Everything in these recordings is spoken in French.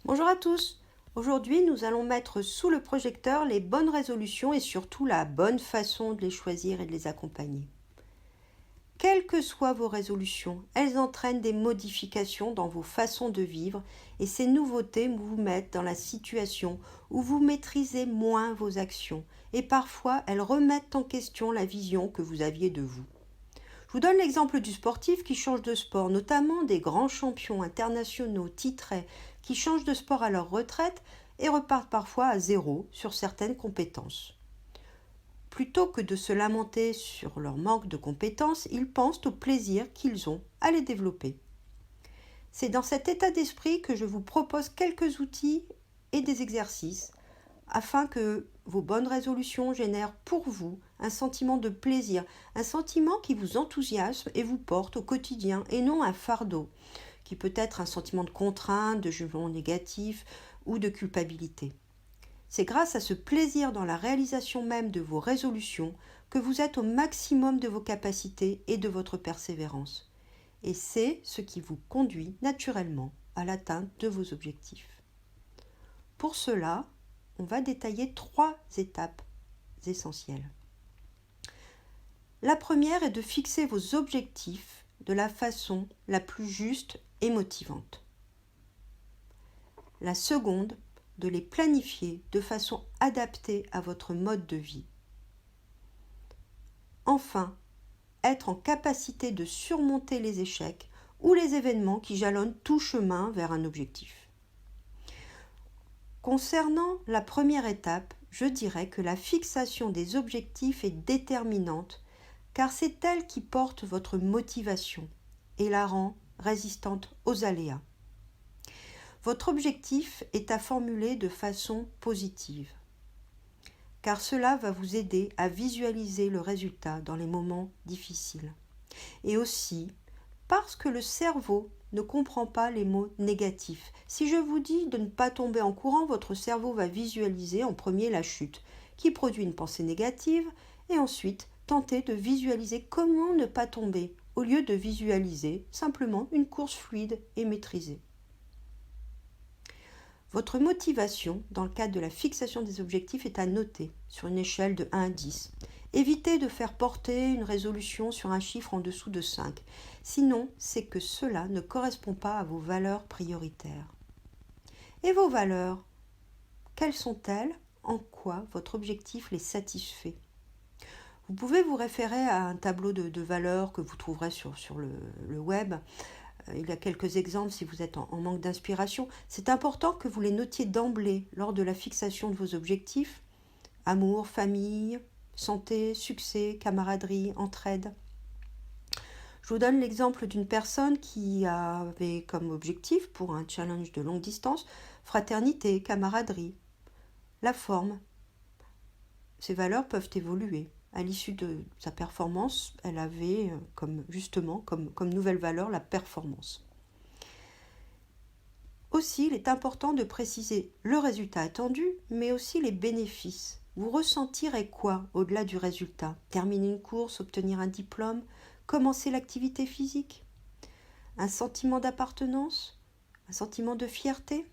Bonjour à tous. Aujourd'hui, nous allons mettre sous le projecteur les bonnes résolutions et surtout la bonne façon de les choisir et de les accompagner. Quelles que soient vos résolutions, elles entraînent des modifications dans vos façons de vivre et ces nouveautés vous mettent dans la situation où vous maîtrisez moins vos actions et parfois elles remettent en question la vision que vous aviez de vous. Je vous donne l'exemple du sportif qui change de sport, notamment des grands champions internationaux titrés qui changent de sport à leur retraite et repartent parfois à zéro sur certaines compétences. Plutôt que de se lamenter sur leur manque de compétences, ils pensent au plaisir qu'ils ont à les développer. C'est dans cet état d'esprit que je vous propose quelques outils et des exercices afin que vos bonnes résolutions génèrent pour vous un sentiment de plaisir, un sentiment qui vous enthousiasme et vous porte au quotidien et non un fardeau, qui peut être un sentiment de contrainte, de jugement négatif ou de culpabilité. C'est grâce à ce plaisir dans la réalisation même de vos résolutions que vous êtes au maximum de vos capacités et de votre persévérance. Et c'est ce qui vous conduit naturellement à l'atteinte de vos objectifs. Pour cela, on va détailler 3 étapes essentielles. La première est de fixer vos objectifs de la façon la plus juste et motivante. La seconde, de les planifier de façon adaptée à votre mode de vie. Enfin, être en capacité de surmonter les échecs ou les événements qui jalonnent tout chemin vers un objectif. Concernant la première étape, je dirais que la fixation des objectifs est déterminante car c'est elle qui porte votre motivation et la rend résistante aux aléas. Votre objectif est à formuler de façon positive car cela va vous aider à visualiser le résultat dans les moments difficiles. Et aussi parce que le cerveau ne comprend pas les mots négatifs. Si je vous dis de ne pas tomber en courant, votre cerveau va visualiser en premier la chute, qui produit une pensée négative, et ensuite tenter de visualiser comment ne pas tomber, au lieu de visualiser simplement une course fluide et maîtrisée. Votre motivation, dans le cadre de la fixation des objectifs, est à noter sur une échelle de 1 à 10. Évitez de faire porter une résolution sur un chiffre en dessous de 5. Sinon, c'est que cela ne correspond pas à vos valeurs prioritaires. Et vos valeurs, quelles sont-elles? En quoi votre objectif les satisfait? Vous pouvez vous référer à un tableau de valeurs que vous trouverez sur le web. Il y a quelques exemples si vous êtes en manque d'inspiration. C'est important que vous les notiez d'emblée lors de la fixation de vos objectifs. Amour, famille, santé, succès, camaraderie, entraide. Je vous donne l'exemple d'une personne qui avait comme objectif pour un challenge de longue distance fraternité, camaraderie. La forme. Ces valeurs peuvent évoluer. À l'issue de sa performance, elle avait comme nouvelle valeur la performance. Aussi, il est important de préciser le résultat attendu, mais aussi les bénéfices. Vous ressentirez quoi au-delà du résultat? Terminer une course, obtenir un diplôme, commencer l'activité physique? Un sentiment d'appartenance? Un sentiment de fierté?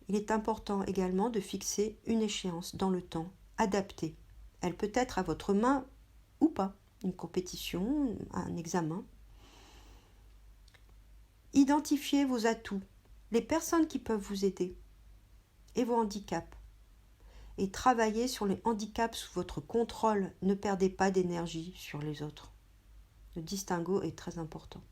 Il est important également de fixer une échéance dans le temps, adaptée. Elle peut être à votre main ou pas, une compétition, un examen. Identifiez vos atouts, les personnes qui peuvent vous aider et vos handicaps. Et travaillez sur les handicaps sous votre contrôle. Ne perdez pas d'énergie sur les autres. Le distinguo est très important.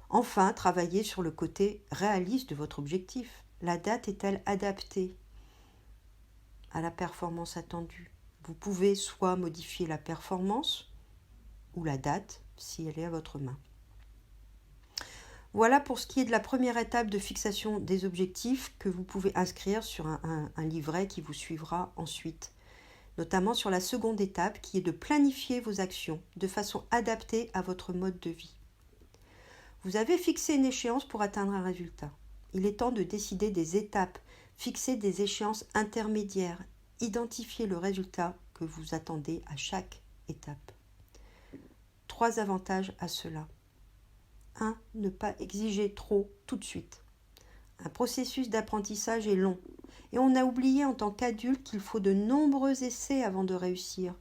Enfin, travaillez sur le côté réaliste de votre objectif. La date est-elle adaptée à la performance attendue? Vous pouvez soit modifier la performance ou la date si elle est à votre main. Voilà pour ce qui est de la première étape de fixation des objectifs que vous pouvez inscrire sur un livret qui vous suivra ensuite. Notamment sur la seconde étape qui est de planifier vos actions de façon adaptée à votre mode de vie. Vous avez fixé une échéance pour atteindre un résultat. Il est temps de décider des étapes, fixer des échéances intermédiaires, identifier le résultat que vous attendez à chaque étape. 3 avantages à cela. 1. Ne pas exiger trop tout de suite. Un processus d'apprentissage est long et on a oublié en tant qu'adulte qu'il faut de nombreux essais avant de réussir.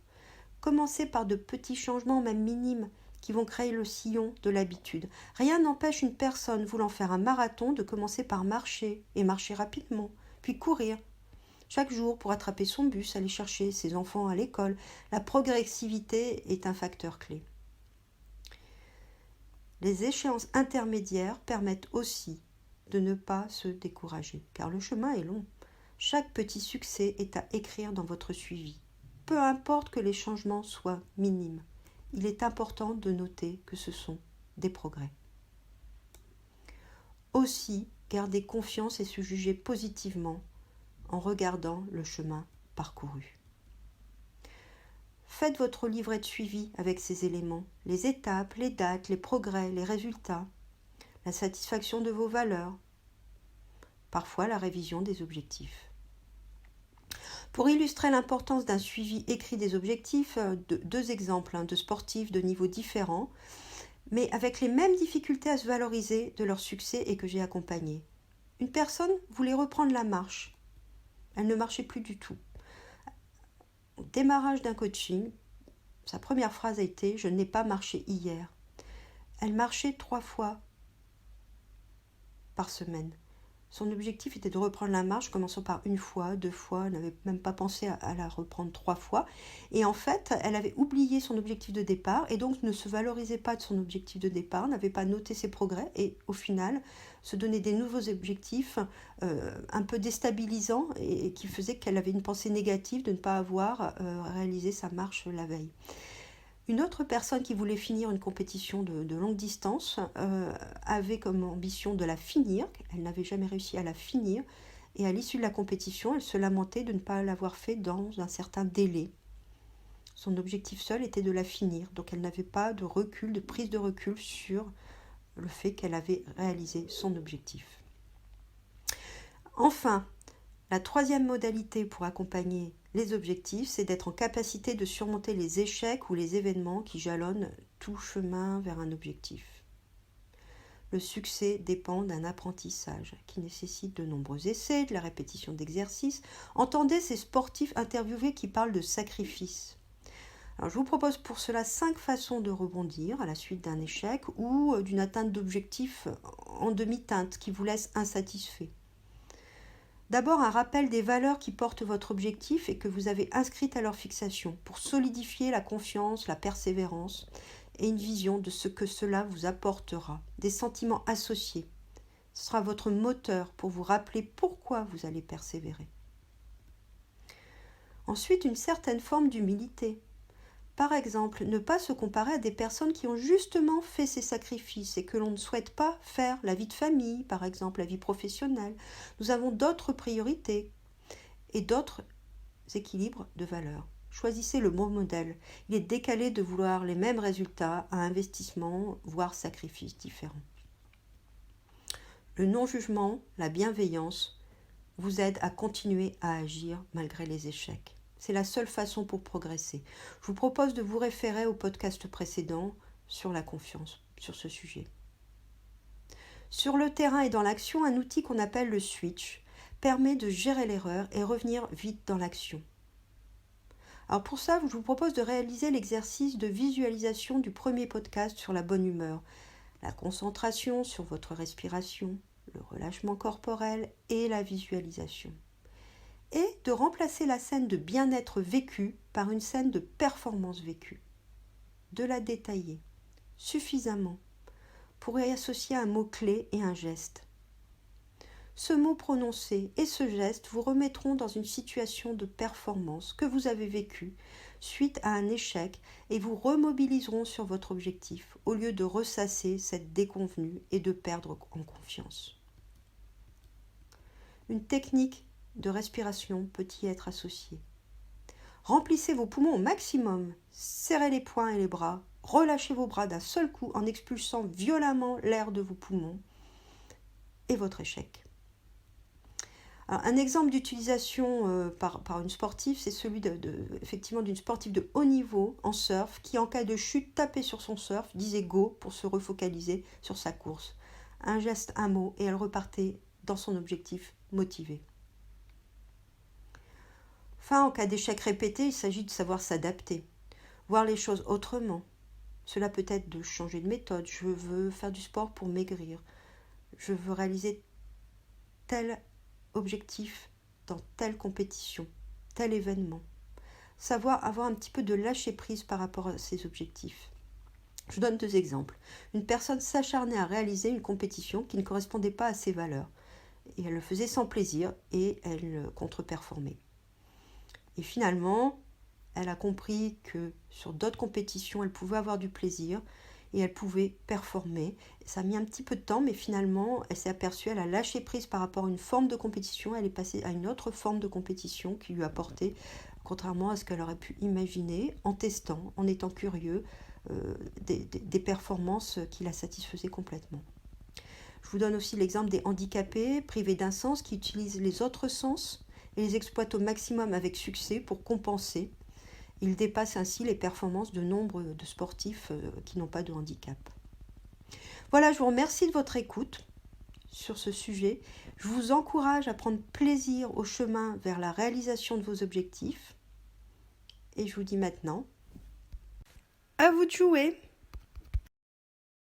Commencez par de petits changements, même minimes, qui vont créer le sillon de l'habitude. Rien n'empêche une personne voulant faire un marathon de commencer par marcher, et marcher rapidement, puis courir. Chaque jour pour attraper son bus, aller chercher ses enfants à l'école. La progressivité est un facteur clé. Les échéances intermédiaires permettent aussi de ne pas se décourager, car le chemin est long. Chaque petit succès est à écrire dans votre suivi. Peu importe que les changements soient minimes, il est important de noter que ce sont des progrès. Aussi, gardez confiance et se juger positivement en regardant le chemin parcouru. Faites votre livret de suivi avec ces éléments, les étapes, les dates, les progrès, les résultats, la satisfaction de vos valeurs, parfois la révision des objectifs. Pour illustrer l'importance d'un suivi écrit des objectifs, deux exemples de sportifs de niveaux différents, mais avec les mêmes difficultés à se valoriser de leur succès et que j'ai accompagné. Une personne voulait reprendre la marche. Elle ne marchait plus du tout. Au démarrage d'un coaching, sa première phrase a été « Je n'ai pas marché hier ». Elle marchait 3 fois par semaine. Son objectif était de reprendre la marche, commençant par 1 fois, 2 fois, elle n'avait même pas pensé à la reprendre 3 fois. Et en fait, elle avait oublié son objectif de départ et donc ne se valorisait pas de son objectif de départ, n'avait pas noté ses progrès et au final se donnait des nouveaux objectifs un peu déstabilisants et qui faisaient qu'elle avait une pensée négative de ne pas avoir réalisé sa marche la veille. Une autre personne qui voulait finir une compétition de longue distance avait comme ambition de la finir. Elle n'avait jamais réussi à la finir. Et à l'issue de la compétition, elle se lamentait de ne pas l'avoir fait dans un certain délai. Son objectif seul était de la finir. Donc elle n'avait pas de recul, de prise de recul sur le fait qu'elle avait réalisé son objectif. Enfin, la troisième modalité pour accompagner les objectifs, c'est d'être en capacité de surmonter les échecs ou les événements qui jalonnent tout chemin vers un objectif. Le succès dépend d'un apprentissage qui nécessite de nombreux essais, de la répétition d'exercices. Entendez ces sportifs interviewés qui parlent de sacrifice. Alors, je vous propose pour cela 5 façons de rebondir à la suite d'un échec ou d'une atteinte d'objectifs en demi-teinte qui vous laisse insatisfait. D'abord, un rappel des valeurs qui portent votre objectif et que vous avez inscrites à leur fixation pour solidifier la confiance, la persévérance et une vision de ce que cela vous apportera, des sentiments associés. Ce sera votre moteur pour vous rappeler pourquoi vous allez persévérer. Ensuite, une certaine forme d'humilité. Par exemple, ne pas se comparer à des personnes qui ont justement fait ces sacrifices et que l'on ne souhaite pas faire, la vie de famille, par exemple, la vie professionnelle. Nous avons d'autres priorités et d'autres équilibres de valeurs. Choisissez le bon modèle. Il est décalé de vouloir les mêmes résultats à investissement, voire sacrifices différents. Le non-jugement, la bienveillance, vous aide à continuer à agir malgré les échecs. C'est la seule façon pour progresser. Je vous propose de vous référer au podcast précédent sur la confiance, sur ce sujet. Sur le terrain et dans l'action, un outil qu'on appelle le switch permet de gérer l'erreur et revenir vite dans l'action. Alors pour ça, je vous propose de réaliser l'exercice de visualisation du premier podcast sur la bonne humeur, la concentration sur votre respiration, le relâchement corporel et la visualisation. Et de remplacer la scène de bien-être vécu par une scène de performance vécue. De la détailler suffisamment pour y associer un mot-clé et un geste. Ce mot prononcé et ce geste vous remettront dans une situation de performance que vous avez vécue suite à un échec et vous remobiliseront sur votre objectif au lieu de ressasser cette déconvenue et de perdre en confiance. Une technique de respiration peut y être associée. Remplissez vos poumons au maximum, serrez les poings et les bras, relâchez vos bras d'un seul coup en expulsant violemment l'air de vos poumons et votre échec. Alors, un exemple d'utilisation par une sportive, c'est celui effectivement d'une sportive de haut niveau en surf qui, en cas de chute, tapait sur son surf, disait go pour se refocaliser sur sa course. Un geste, un mot, et elle repartait dans son objectif motivée. Enfin, en cas d'échec répété, il s'agit de savoir s'adapter, voir les choses autrement. Cela peut être de changer de méthode. Je veux faire du sport pour maigrir. Je veux réaliser tel objectif dans telle compétition, tel événement. Savoir avoir un petit peu de lâcher prise par rapport à ses objectifs. Je donne 2 exemples. Une personne s'acharnait à réaliser une compétition qui ne correspondait pas à ses valeurs. Et elle le faisait sans plaisir et elle contre-performait. Et finalement, elle a compris que sur d'autres compétitions, elle pouvait avoir du plaisir et elle pouvait performer. Ça a mis un petit peu de temps, mais finalement, elle s'est aperçue, elle a lâché prise par rapport à une forme de compétition, elle est passée à une autre forme de compétition qui lui apportait, contrairement à ce qu'elle aurait pu imaginer, en testant, en étant curieux, des performances qui la satisfaisaient complètement. Je vous donne aussi l'exemple des handicapés privés d'un sens qui utilisent les autres sens et les exploitent au maximum avec succès pour compenser. Ils dépassent ainsi les performances de nombre de sportifs qui n'ont pas de handicap. Voilà, je vous remercie de votre écoute sur ce sujet. Je vous encourage à prendre plaisir au chemin vers la réalisation de vos objectifs. Et je vous dis maintenant, à vous de jouer!